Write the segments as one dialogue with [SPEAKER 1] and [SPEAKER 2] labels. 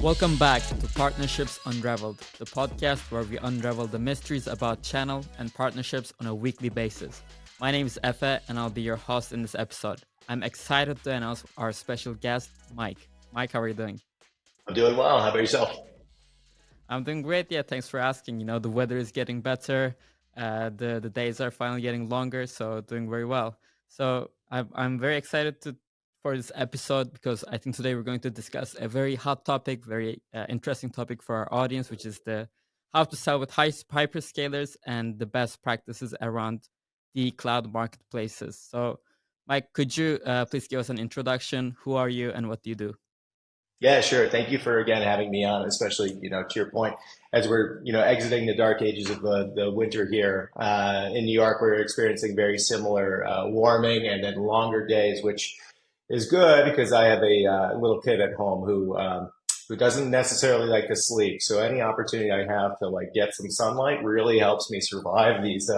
[SPEAKER 1] Welcome back to Partnerships Unraveled, the podcast where we unravel the mysteries about channel and partnerships on a weekly basis. My name is Efe, and I'll be your host in this episode. I'm excited to announce our special guest, Mike. Mike, how are you doing?
[SPEAKER 2] I'm doing well. How about yourself?
[SPEAKER 1] I'm doing great. Yeah, thanks for asking. The weather is getting better. The days are finally getting longer, so doing very well. So I'm very excited for this episode because I think today we're going to discuss a very hot topic, very interesting topic for our audience, which is the how to sell with hyperscalers and the best practices around the cloud marketplaces. So, Mike, could you please give us an introduction? Who are you and what do you do?
[SPEAKER 2] Yeah, sure. Thank you for again having me on, especially, to your point, as we're, exiting the dark ages of the winter here in New York, we're experiencing very similar warming and then longer days, which is good because I have a little kid at home who doesn't necessarily like to sleep. So any opportunity I have to like get some sunlight really helps me survive these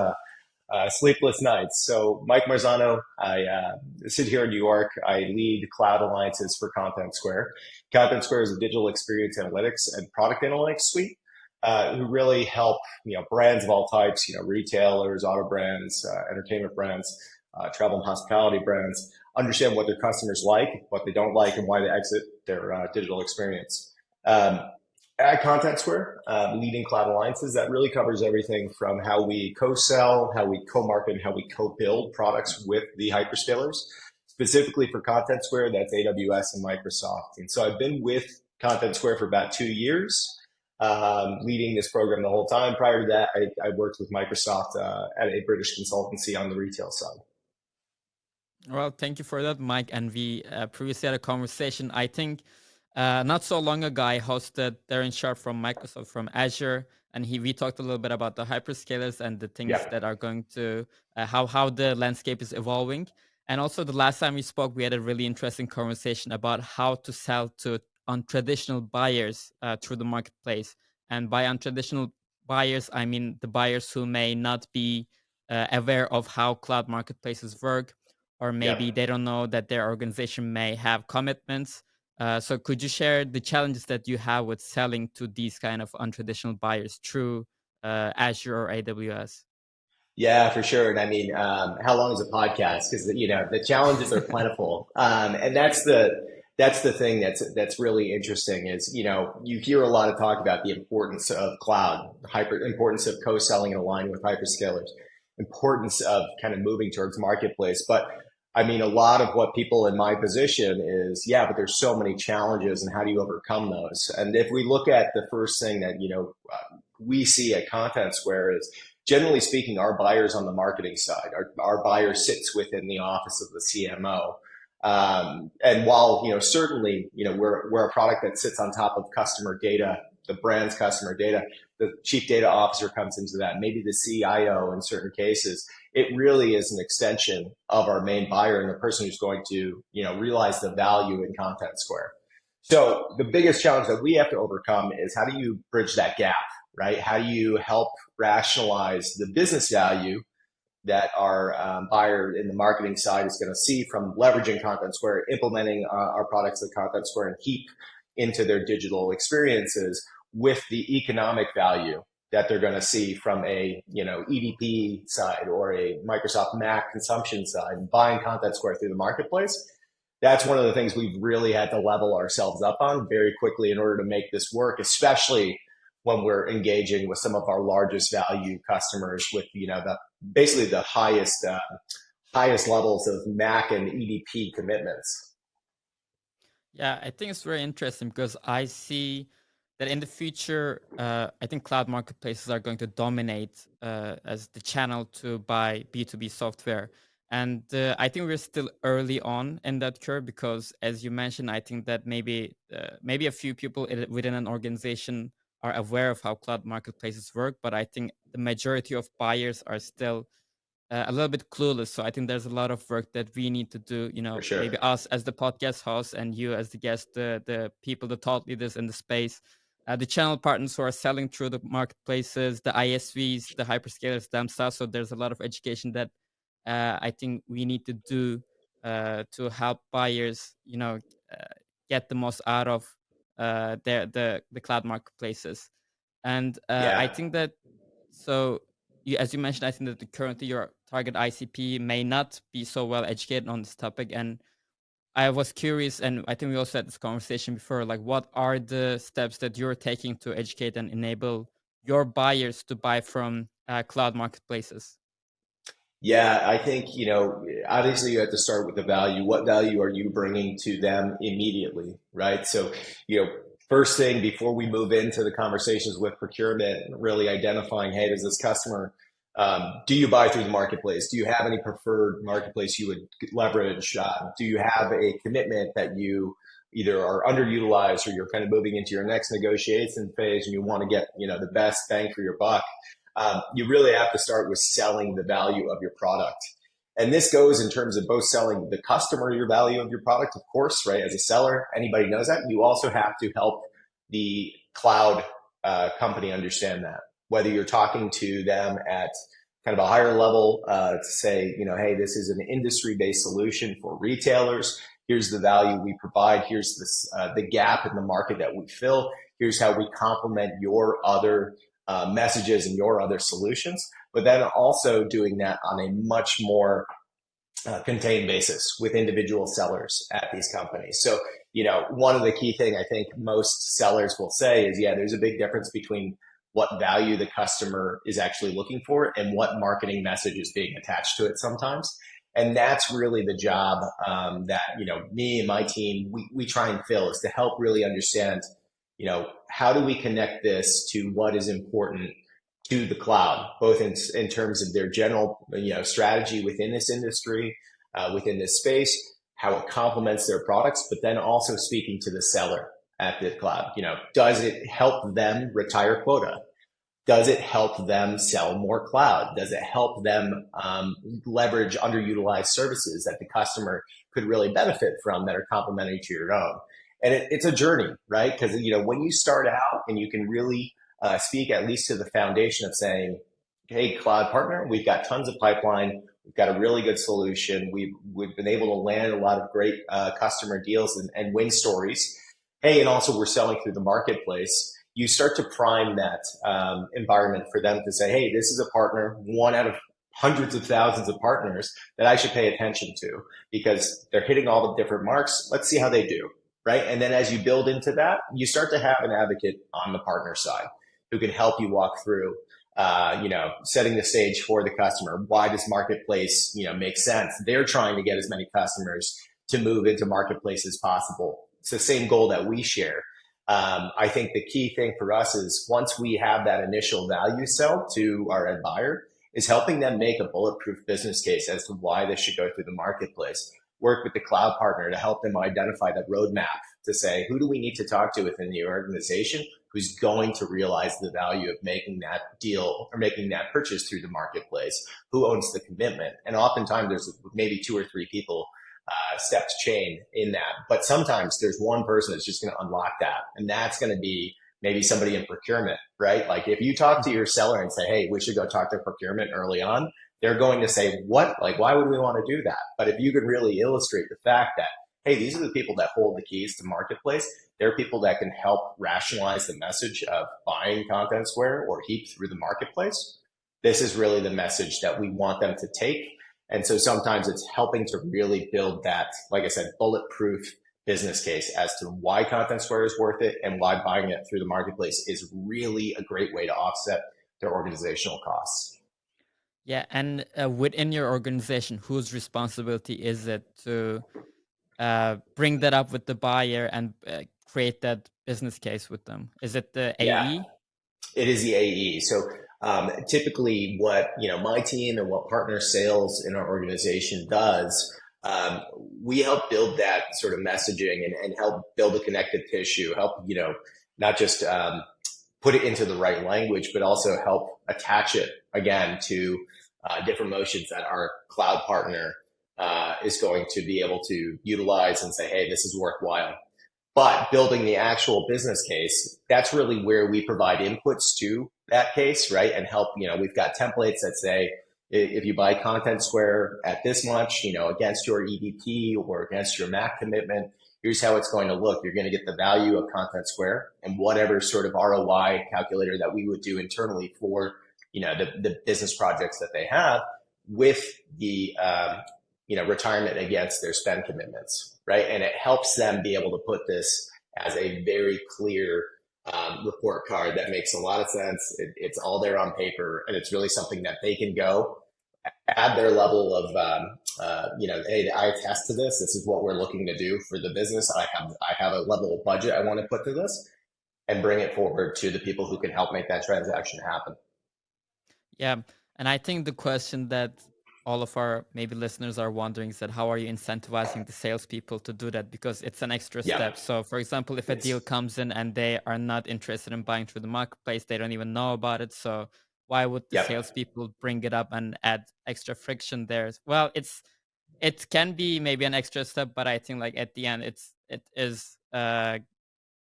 [SPEAKER 2] sleepless nights. So, Mike Marzano, I sit here in New York. I lead cloud alliances for Contentsquare. Contentsquare is a digital experience analytics and product analytics suite who really help brands of all types, retailers, auto brands, entertainment brands, travel and hospitality brands, understand what their customers like, what they don't like, and why they exit their digital experience. Um, at Contentsquare, leading cloud alliances, that really covers everything from how we co-sell, how we co-market, and how we co-build products with the hyperscalers. Specifically for Contentsquare, that's AWS and Microsoft. And so I've been with Contentsquare for about 2 years, leading this program the whole time. Prior to that, I worked with Microsoft at a British consultancy on the retail side.
[SPEAKER 1] Well, thank you for that, Mike. And we previously had a conversation. I think not so long ago, I hosted Darren Sharp from Microsoft from Azure, and we talked a little bit about the hyperscalers and the things
[SPEAKER 2] Yeah.
[SPEAKER 1] that are going to how the landscape is evolving. And also, the last time we spoke, we had a really interesting conversation about how to sell to untraditional buyers through the marketplace. And by untraditional buyers, I mean the buyers who may not be aware of how cloud marketplaces work, or
[SPEAKER 2] Yeah.
[SPEAKER 1] maybe they don't know that their organization may have commitments. So could you share the challenges that you have with selling to these kind of untraditional buyers through Azure or AWS?
[SPEAKER 2] Yeah, for sure. And I mean, how long is a podcast? Because the challenges are plentiful, and that's the thing that's really interesting is you hear a lot of talk about the importance of cloud, hyper importance of co-selling and aligning with hyperscalers, importance of kind of moving towards marketplace. But I mean, a lot of what people in my position is, yeah, but there's so many challenges, and how do you overcome those? And if we look at the first thing that we see at Contentsquare is generally speaking, our buyers on the marketing side, our buyer sits within the office of the CMO. And while, certainly, we're a product that sits on top of customer data, the brand's customer data, the chief data officer comes into that, maybe the CIO in certain cases. It really is an extension of our main buyer and the person who's going to, realize the value in Contentsquare. So the biggest challenge that we have to overcome is how do you bridge that gap, right? How do you help rationalize the business value that our buyer in the marketing side is going to see from leveraging Contentsquare, implementing our products at Contentsquare and Heap into their digital experiences with the economic value that they're going to see from a EDP side or a Microsoft Mac consumption side, buying Contentsquare through the marketplace. That's one of the things we've really had to level ourselves up on very quickly in order to make this work, especially when we're engaging with some of our largest value customers with basically the highest levels of Mac and EDP commitments.
[SPEAKER 1] Yeah, I think it's very interesting because I see that in the future, I think cloud marketplaces are going to dominate as the channel to buy B2B software. And I think we're still early on in that curve because, as you mentioned, I think that maybe a few people within an organization are aware of how cloud marketplaces work, but I think the majority of buyers are still a little bit clueless. So I think there's a lot of work that we need to do.
[SPEAKER 2] For
[SPEAKER 1] Maybe
[SPEAKER 2] sure.
[SPEAKER 1] us as the podcast host and you as the guest, the people, the thought leaders in the space, the channel partners who are selling through the marketplaces, the ISVs, the hyperscalers themselves. So there's a lot of education that I think we need to do to help buyers, get the most out of the cloud marketplaces. And I
[SPEAKER 2] Yeah.
[SPEAKER 1] think that, so as you mentioned, I think that currently your target ICP may not be so well educated on this topic. And I was curious, and I think we also had this conversation before, like what are the steps that you're taking to educate and enable your buyers to buy from cloud marketplaces?
[SPEAKER 2] Yeah, I think, obviously you have to start with the value. What value are you bringing to them immediately, right? So, first thing before we move into the conversations with procurement, really identifying, hey, does this customer, do you buy through the marketplace? Do you have any preferred marketplace you would leverage? Do you have a commitment that you either are underutilized or you're kind of moving into your next negotiation phase and you want to get, the best bang for your buck? You really have to start with selling the value of your product. And this goes in terms of both selling the customer your value of your product, of course, right? As a seller, anybody knows that. You also have to help the cloud company understand that. Whether you're talking to them at kind of a higher level to say, hey, this is an industry-based solution for retailers. Here's the value we provide. Here's this, the gap in the market that we fill. Here's how we complement your other messages and your other solutions, but then also doing that on a much more contained basis with individual sellers at these companies. So, one of the key thing I think most sellers will say is, yeah, there's a big difference between what value the customer is actually looking for and what marketing message is being attached to it sometimes. And that's really the job that, me and my team, we try and fill, is to help really understand, how do we connect this to what is important to the cloud, both in terms of their general, strategy within this industry, within this space, how it complements their products, but then also speaking to the seller at the cloud. Does it help them retire quota? Does it help them sell more cloud? Does it help them leverage underutilized services that the customer could really benefit from that are complementary to your own? And it's a journey, right? Because, when you start out and you can really speak at least to the foundation of saying, hey, cloud partner, we've got tons of pipeline. We've got a really good solution. We've been able to land a lot of great customer deals and win stories. Hey, and also we're selling through the marketplace. You start to prime that environment for them to say, hey, this is a partner, one out of hundreds of thousands of partners that I should pay attention to because they're hitting all the different marks. Let's see how they do, right? And then as you build into that, you start to have an advocate on the partner side who can help you walk through, setting the stage for the customer. Why does marketplace, make sense? They're trying to get as many customers to move into marketplace as possible. It's the same goal that we share. I think the key thing for us is once we have that initial value sell to our end buyer is helping them make a bulletproof business case as to why they should go through the marketplace. Work with the cloud partner to help them identify that roadmap to say, who do we need to talk to within the organization who's going to realize the value of making that deal or making that purchase through the marketplace? Who owns the commitment? And oftentimes there's maybe two or three people stepped chain in that. But sometimes there's one person that's just going to unlock that. And that's going to be maybe somebody in procurement, right? Like if you talk to your seller and say, hey, we should go talk to procurement early on, they're going to say, what? Like, why would we want to do that? But if you could really illustrate the fact that, hey, these are the people that hold the keys to marketplace. They're people that can help rationalize the message of buying Contentsquare or Heap through the marketplace. This is really the message that we want them to take. And so sometimes it's helping to really build that, like I said, bulletproof business case as to why Contentsquare is worth it and why buying it through the marketplace is really a great way to offset their organizational costs.
[SPEAKER 1] Yeah, and within your organization, whose responsibility is it to bring that up with the buyer and create that business case with them? Is it the
[SPEAKER 2] Yeah,
[SPEAKER 1] AE?
[SPEAKER 2] it is the AE. So typically what, my team and what partner sales in our organization does, we help build that sort of messaging and help build a connective tissue, help, not just put it into the right language, but also help attach it again to different motions that our cloud partner is going to be able to utilize and say, hey, this is worthwhile. But building the actual business case, that's really where we provide inputs to that case, right? And help, we've got templates that say, if you buy Contentsquare at this much, against your EDP or against your MAC commitment, here's how it's going to look. You're going to get the value of Contentsquare and whatever sort of ROI calculator that we would do internally for, the business projects that they have with the, retirement against their spend commitments, right? And it helps them be able to put this as a very clear report card that makes a lot of sense. It's all there on paper, and it's really something that they can go add their level of, hey, I attest to this. This is what we're looking to do for the business. I have a level of budget I want to put to this, and bring it forward to the people who can help make that transaction happen.
[SPEAKER 1] Yeah. And I think the question that all of our maybe listeners are wondering is that how are you incentivizing the salespeople to do that? Because it's an extra step. So for example, if a deal comes in and they are not interested in buying through the marketplace, they don't even know about it. So why would the salespeople bring it up and add extra friction there? Well, it can be maybe an extra step, but I think like at the end it is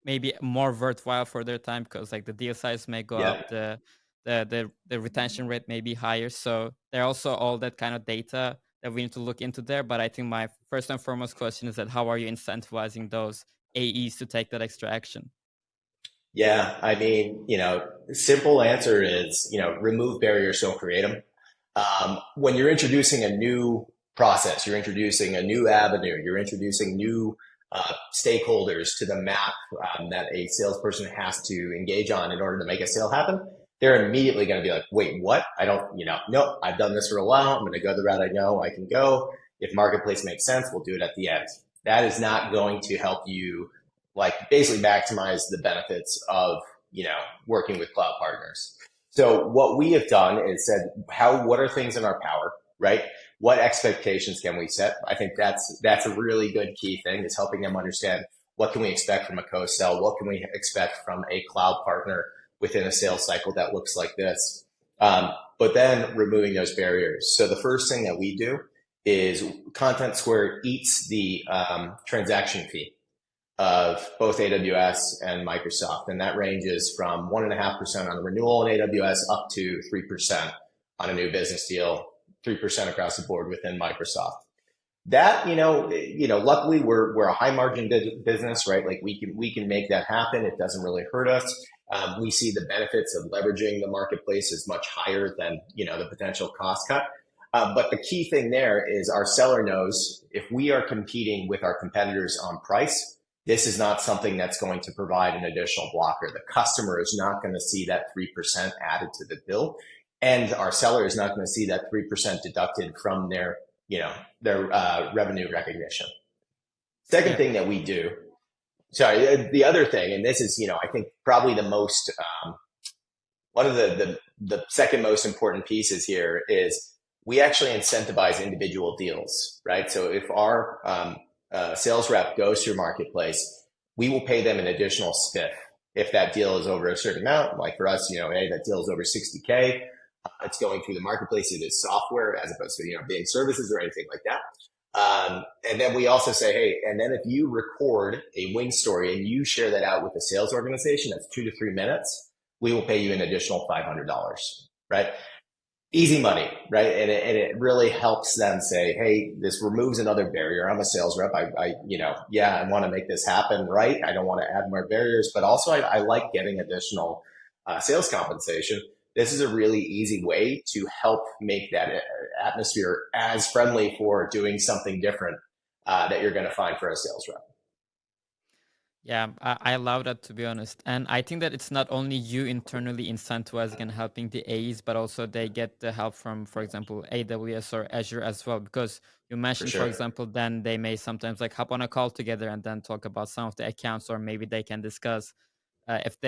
[SPEAKER 1] maybe more worthwhile for their time, because like the deal size may go up, the retention rate may be higher. So there are also all that kind of data that we need to look into there. But I think my first and foremost question is that how are you incentivizing those AEs to take that extra action?
[SPEAKER 2] Yeah, I mean, simple answer is, remove barriers, don't create them. When you're introducing a new process, you're introducing a new avenue, you're introducing new stakeholders to the map that a salesperson has to engage on in order to make a sale happen, they're immediately going to be like, wait, what? I don't, nope, I've done this for a while. I'm going to go the route I know I can go. If marketplace makes sense, we'll do it at the end. That is not going to help you basically maximize the benefits of, working with cloud partners. So what we have done is said, what are things in our power, right? What expectations can we set? I think that's a really good key thing, is helping them understand what can we expect from a co-sell? What can we expect from a cloud partner within a sales cycle that looks like this? But then removing those barriers. So the first thing that we do is Contentsquare eats the transaction fee of both AWS and Microsoft. And that ranges from 1.5% on the renewal in AWS up to 3% on a new business deal, 3% across the board within Microsoft. That, luckily we're a high margin business, right? Like we can make that happen. It doesn't really hurt us. We see the benefits of leveraging the marketplace is much higher than, the potential cost cut. But the key thing there is our seller knows if we are competing with our competitors on price, this is not something that's going to provide an additional blocker. The customer is not going to see that 3% added to the bill, and our seller is not going to see that 3% deducted from their revenue recognition. Second thing that we do, the other thing, and this is, I think probably the most, one of the second most important pieces here is we actually incentivize individual deals, right? So if our sales rep goes through marketplace, we will pay them an additional spiff if that deal is over a certain amount. Like for us, hey, that deal is over 60K. It's going through the marketplace. It is software as opposed to, being services or anything like that. And then we also say, hey, and then if you record a win story and you share that out with the sales organization, that's 2 to 3 minutes, we will pay you an additional $500, right? Easy money, right? And it really helps them say, hey, this removes another barrier. I'm a sales rep. I want to make this happen, right? I don't want to add more barriers, but also I like getting additional sales compensation. This is a really easy way to help make that atmosphere as friendly for doing something different that you're going to find for a sales rep.
[SPEAKER 1] Yeah, I love that, to be honest. And I think that it's not only you internally incentivizing and helping the AEs, but also they get the help from, for example, AWS or Azure as well. Because you mentioned, for example, then they may sometimes like hop on a call together and then talk about some of the accounts, or maybe they can discuss if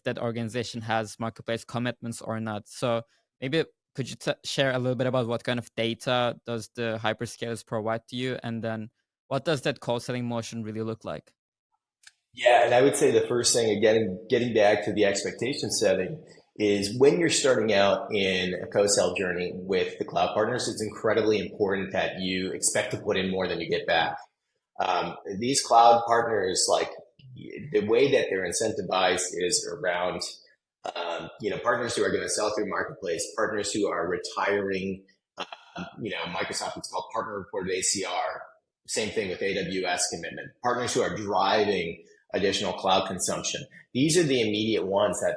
[SPEAKER 1] that organization has marketplace commitments or not. So maybe could you share a little bit about what kind of data does the hyperscalers provide to you, and then what does that call selling motion really look like?
[SPEAKER 2] Yeah, and I would say the first thing, again, getting back to the expectation setting, is when you're starting out in a co-sell journey with the cloud partners, it's incredibly important that you expect to put in more than you get back. These cloud partners, like the way that they're incentivized is around, partners who are going to sell through marketplace, partners who are retiring, Microsoft, it's called partner reported ACR. Same thing with AWS commitment. Partners who are driving additional cloud consumption. These are the immediate ones that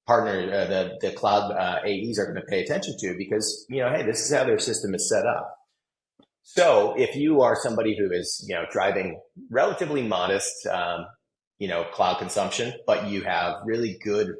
[SPEAKER 2] the cloud AEs are going to pay attention to because, hey, this is how their system is set up. So if you are somebody who is, driving relatively modest, cloud consumption, but you have really good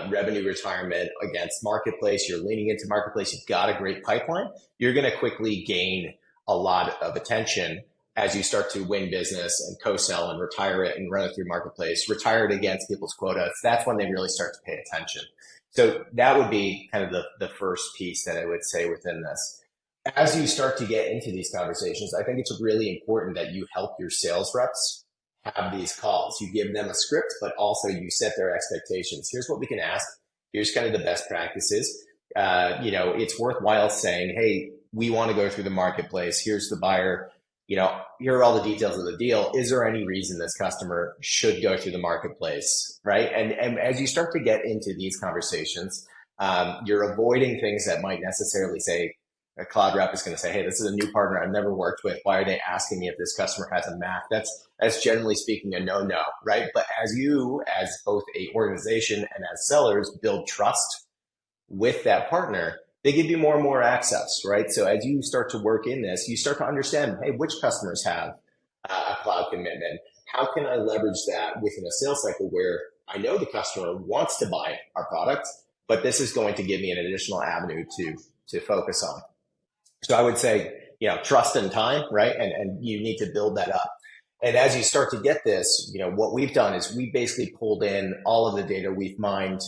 [SPEAKER 2] revenue retirement against marketplace, you're leaning into marketplace, you've got a great pipeline, you're going to quickly gain a lot of attention as you start to win business and co-sell and retire it and run it through marketplace, retire it against people's quotas. That's when they really start to pay attention. So that would be kind of the first piece that I would say within this. As you start to get into these conversations, I think it's really important that you help your sales reps have these calls. You give them a script, but also you set their expectations. Here's what we can ask. Here's kind of the best practices. It's worthwhile saying, hey, we want to go through the marketplace. Here's the buyer. Here are all the details of the deal. Is there any reason this customer should go through the marketplace, right? And as you start to get into these conversations, you're avoiding things that might necessarily say, a cloud rep is going to say, hey, this is a new partner I've never worked with. Why are they asking me if this customer has a Mac? That's generally speaking a no-no, right? But as you, as both a organization and as sellers, build trust with that partner, they give you more and more access, right? So as you start to work in this, you start to understand, hey, which customers have a cloud commitment? How can I leverage that within a sales cycle where I know the customer wants to buy our product, but this is going to give me an additional avenue to focus on. So I would say, trust and time, right? And you need to build that up. And as you start to get this, what we've done is we basically pulled in all of the data we've mined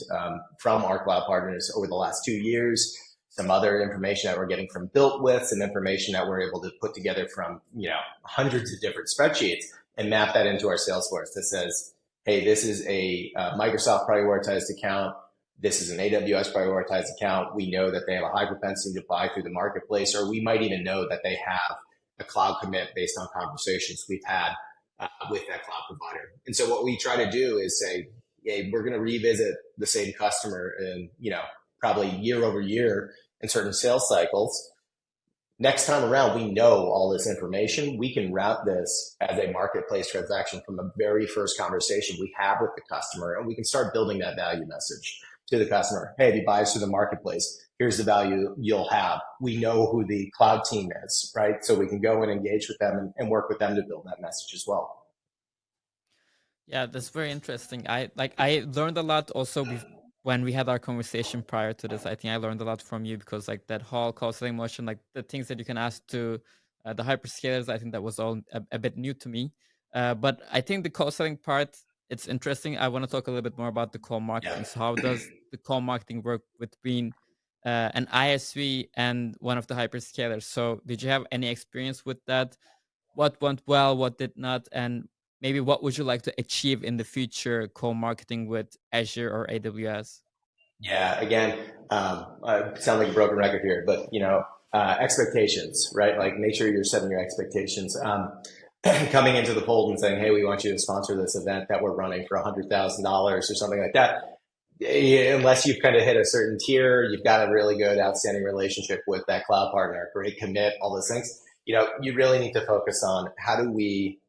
[SPEAKER 2] from our cloud partners over the last 2 years, some other information that we're getting from Built With, some information that we're able to put together from, hundreds of different spreadsheets and map that into our Salesforce that says, hey, this is a Microsoft prioritized account. This is an AWS prioritized account. We know that they have a high propensity to buy through the marketplace, or we might even know that they have a cloud commit based on conversations we've had with that cloud provider. And so what we try to do is say, hey, we're going to revisit the same customer in, probably year over year in certain sales cycles. Next time around, we know all this information. We can route this as a marketplace transaction from the very first conversation we have with the customer, and we can start building that value message to the customer. Hey, if you buy us through the marketplace, here's the value you'll have. We know who the cloud team is, right? So we can go and engage with them and work with them to build that message as well.
[SPEAKER 1] Yeah, that's very interesting. I learned a lot also when we had our conversation prior to this. I think I learned a lot from you because that whole call selling motion, the things that you can ask to the hyperscalers, I think that was all a bit new to me. But I think the call selling part, it's interesting. I want to talk a little bit more about the call marketing. So how does the call marketing work between an ISV and one of the hyperscalers? So did you have any experience with that? What went well, what did not? And maybe what would you like to achieve in the future call marketing with Azure or AWS?
[SPEAKER 2] Yeah, again, I sound like a broken record here, but expectations, right? Like make sure you're setting your expectations. Coming into the fold and saying, hey, we want you to sponsor this event that we're running for $100,000 or something like that. Unless you've kind of hit a certain tier, you've got a really good, outstanding relationship with that cloud partner, great commit, all those things. You really need to focus on how do we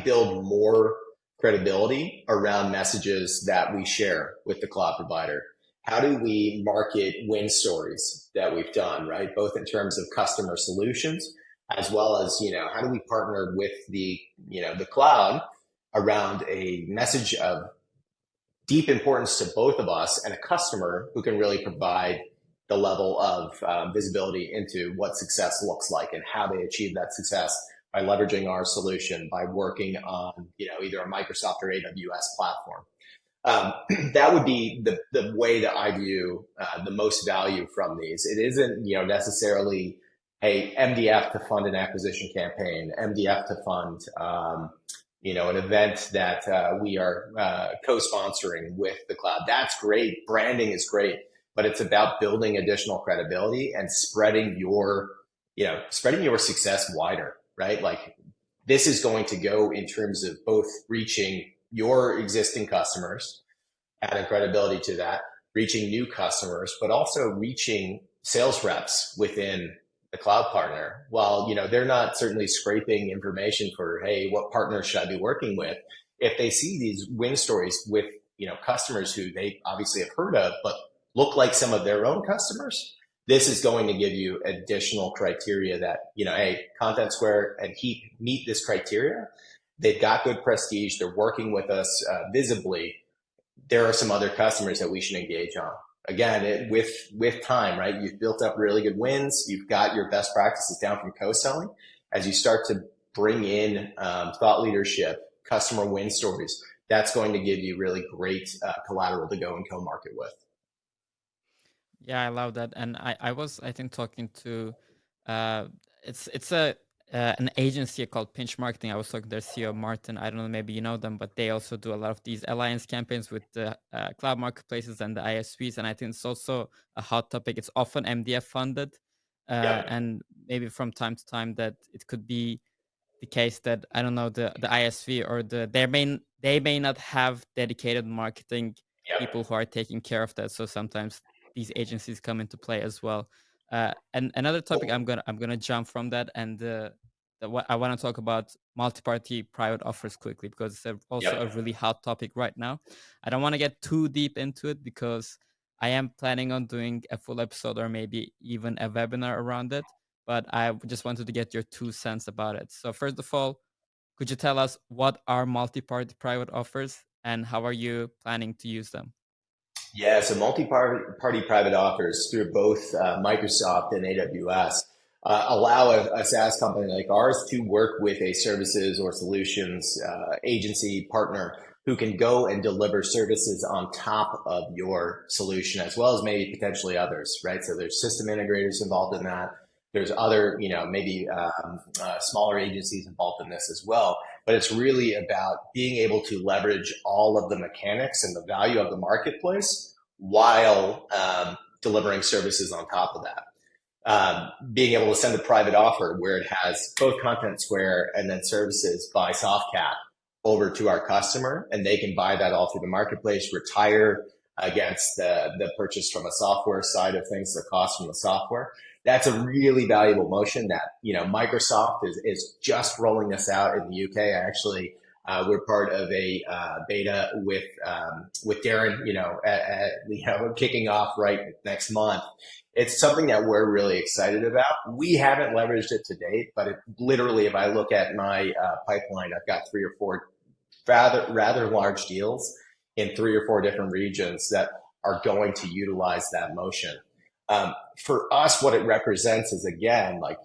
[SPEAKER 2] build more credibility around messages that we share with the cloud provider? How do we market win stories that we've done, right? Both in terms of customer solutions, as well as, how do we partner with the cloud around a message of deep importance to both of us and a customer who can really provide the level of visibility into what success looks like and how they achieve that success by leveraging our solution, by working on, either a Microsoft or AWS platform. That would be the way that I view the most value from these. It isn't, necessarily a MDF to fund an acquisition campaign, MDF to fund, an event that we are co-sponsoring with the cloud. That's great. Branding is great, but it's about building additional credibility and spreading your success wider, right? Like this is going to go in terms of both reaching your existing customers, adding credibility to that, reaching new customers, but also reaching sales reps within the cloud partner. While, they're not certainly scraping information for, hey, what partner should I be working with? If they see these win stories with, customers who they obviously have heard of, but look like some of their own customers, this is going to give you additional criteria that, hey, Contentsquare and Heap meet this criteria. They've got good prestige. They're working with us visibly. There are some other customers that we should engage on. Again, with time, right? You've built up really good wins. You've got your best practices down from co-selling. As you start to bring in thought leadership, customer win stories, that's going to give you really great collateral to go and co-market with.
[SPEAKER 1] Yeah, I love that. And I was, I think, talking to uh it's a an agency called Pinch Marketing. I was talking to their CEO Martin. I don't know, maybe you know them, but they also do a lot of these alliance campaigns with the cloud marketplaces and the ISVs. And I think it's also a hot topic. It's often MDF funded,
[SPEAKER 2] Yep.
[SPEAKER 1] and maybe from time to time that it could be the case that I don't know the ISV or they may not have dedicated marketing
[SPEAKER 2] Yep.
[SPEAKER 1] people who are taking care of that. So sometimes these agencies come into play as well. And another topic I'm gonna jump from that, and what I want to talk about multi-party private offers quickly because it's also a
[SPEAKER 2] Yep.
[SPEAKER 1] really hot topic right now. I don't want to get too deep into it because I am planning on doing a full episode or maybe even a webinar around it, but I just wanted to get your 2 cents about it. So first of all, could you tell us what are multi-party private offers and how are you planning to use them?
[SPEAKER 2] Yeah, so multi-party private offers through both Microsoft and AWS allow a SaaS company like ours to work with a services or solutions agency partner who can go and deliver services on top of your solution, as well as maybe potentially others, right? So there's system integrators involved in that. There's other, maybe smaller agencies involved in this as well. But it's really about being able to leverage all of the mechanics and the value of the marketplace while delivering services on top of that. Being able to send a private offer where it has both Contentsquare and then services by Softcat over to our customer, and they can buy that all through the marketplace, retire against the purchase from a software side of things, the cost from the software. That's a really valuable motion that, Microsoft is just rolling this out in the UK. Actually, we're part of a beta with Darren, kicking off right next month. It's something that we're really excited about. We haven't leveraged it to date, but literally, if I look at my pipeline, I've got 3 or 4 rather large deals in 3 or 4 different regions that are going to utilize that motion. For us, what it represents is, again, like,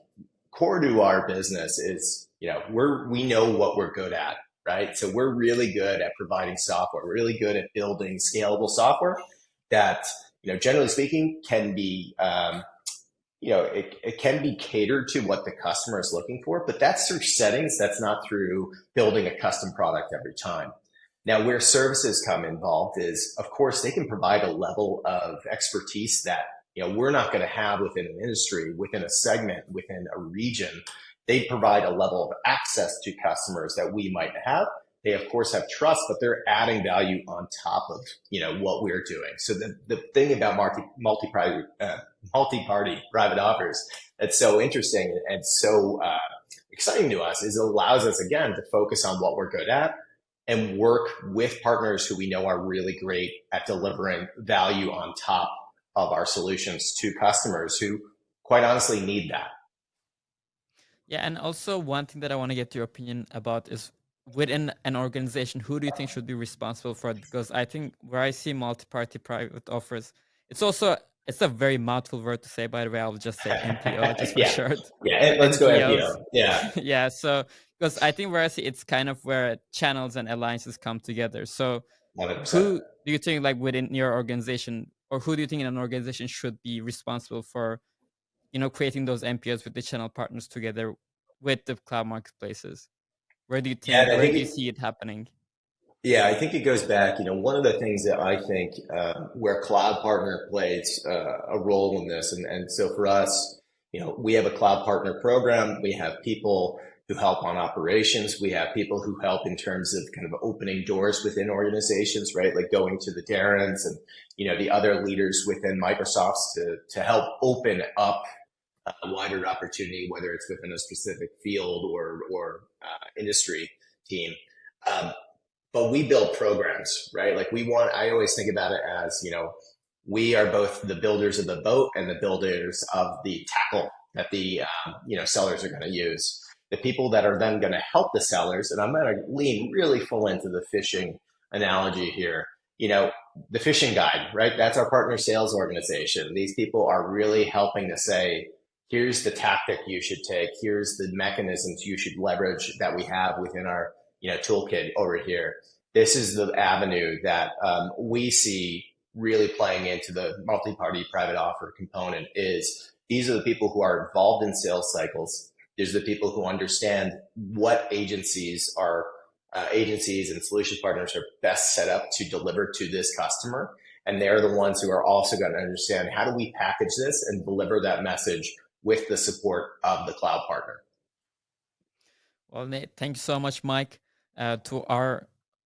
[SPEAKER 2] core to our business is, we know what we're good at, right? So we're really good at providing software. We're really good at building scalable software that, generally speaking, can be, it can be catered to what the customer is looking for, but that's through settings. That's not through building a custom product every time. Now, where services come involved is, of course, they can provide a level of expertise that, we're not going to have within an industry, within a segment, within a region. They provide a level of access to customers that we might have. They, of course, have trust, but they're adding value on top of, what we're doing. So the thing about multi-party private offers that's so interesting and so exciting to us is it allows us, again, to focus on what we're good at and work with partners who we know are really great at delivering value on top of our solutions to customers who, quite honestly, need that.
[SPEAKER 1] Yeah, and also one thing that I want to get your opinion about is within an organization, who do you think should be responsible for it? Because I think where I see multi-party private offers, it's a very mouthful word to say. By the way, I'll just say MPO just for
[SPEAKER 2] Yeah.
[SPEAKER 1] short.
[SPEAKER 2] Yeah. Let's go
[SPEAKER 1] MPOs.
[SPEAKER 2] MPO. Yeah.
[SPEAKER 1] Yeah. So because I think where I see it's kind of where channels and alliances come together. So
[SPEAKER 2] 100%.
[SPEAKER 1] who do you think like within your organization, or who do you think in an organization should be responsible for creating those MPOs with the channel partners together with the cloud marketplaces?
[SPEAKER 2] Yeah. And I
[SPEAKER 1] Where
[SPEAKER 2] think
[SPEAKER 1] do you see it happening?
[SPEAKER 2] yeah, I think it goes back, one of the things that I think where Cloud Partner plays a role in this. And so for us, we have a Cloud Partner program. We have people who help on operations. We have people who help in terms of kind of opening doors within organizations, right? Like going to the Darrens and, the other leaders within Microsoft's to help open up a wider opportunity, whether it's within a specific field or industry team. Um, but we build programs, right? Like I always think about it as, we are both the builders of the boat and the builders of the tackle that the, sellers are going to use. The people that are then going to help the sellers, and I'm going to lean really full into the fishing analogy here. The fishing guide, right? That's our partner sales organization. These people are really helping to say, here's the tactic you should take. Here's the mechanisms you should leverage that we have within our, toolkit over here. This is the avenue that we see really playing into the multi-party private offer component. Is these are the people who are involved in sales cycles. These are the people who understand what agencies and solution partners are best set up to deliver to this customer. And they're the ones who are also going to understand, how do we package this and deliver that message with the support of the cloud partner.
[SPEAKER 1] Well, Nate, thank you so much, Mike. To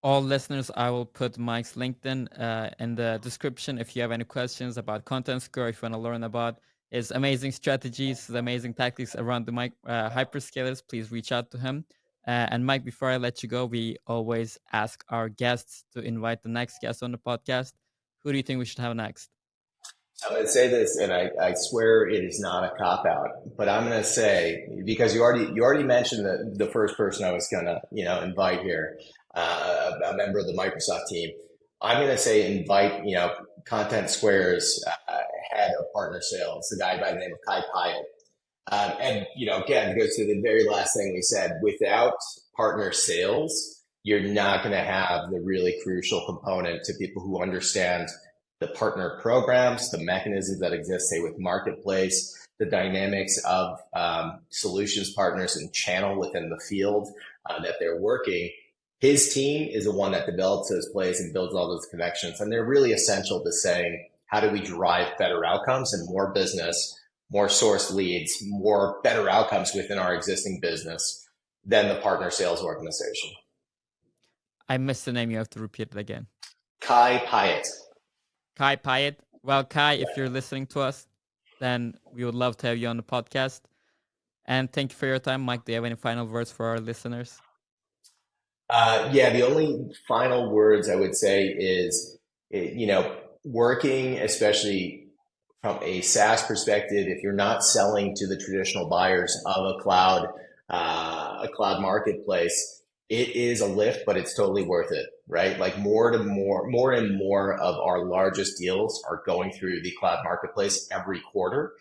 [SPEAKER 1] all listeners, I will put Mike's LinkedIn in the description. If you have any questions about Contentsquare, if you want to learn about his amazing strategies, his amazing tactics around the hyperscalers, please reach out to him. And Mike, before I let you go, we always ask our guests to invite the next guest on the podcast. Who do you think we should have next?
[SPEAKER 2] I'm going to say this, and I swear it is not a cop out, but I'm going to say, because you already mentioned the first person I was going to invite here, a member of the Microsoft team. I'm going to say invite Contentsquare's head of partner sales, the guy by the name of Kai Pyatt. And again, it goes to the very last thing we said. Without partner sales, you're not going to have the really crucial component to people who understand the partner programs, the mechanisms that exist, say, with marketplace, the dynamics of solutions partners and channel within the field that they're working. His team is the one that develops those plays and builds all those connections. And they're really essential to saying, how do we drive better outcomes and more business, more source leads, more better outcomes within our existing business than the partner sales organization?
[SPEAKER 1] I missed the name. You have to repeat it again.
[SPEAKER 2] Kai Pyatt.
[SPEAKER 1] Kai Pyatt. Well, Kai, if you're listening to us, then we would love to have you on the podcast. And thank you for your time. Mike, do you have any final words for our listeners?
[SPEAKER 2] Yeah, the only final words I would say is, working, especially from a SaaS perspective, if you're not selling to the traditional buyers of a cloud marketplace, it is a lift, but it's totally worth it, right? Like more and more of our largest deals are going through the cloud marketplace every quarter.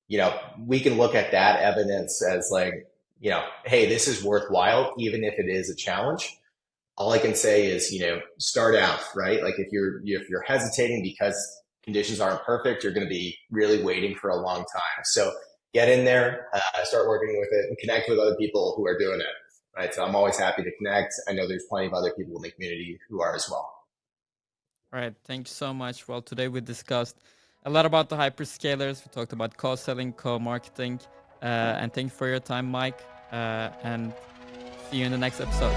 [SPEAKER 2] We can look at that evidence as like, hey, this is worthwhile, even if it is a challenge. All I can say is, start out, right? Like if you're hesitating because conditions aren't perfect, you're going to be really waiting for a long time. So get in there, start working with it, and connect with other people who are doing it. Right. So I'm always happy to connect. I know there's plenty of other people in the community who are as well.
[SPEAKER 1] All right. Thank you so much. Well, today we discussed a lot about the hyperscalers. We talked about co-selling, co-marketing. And thank you for your time, Mike. And see you in the next episode.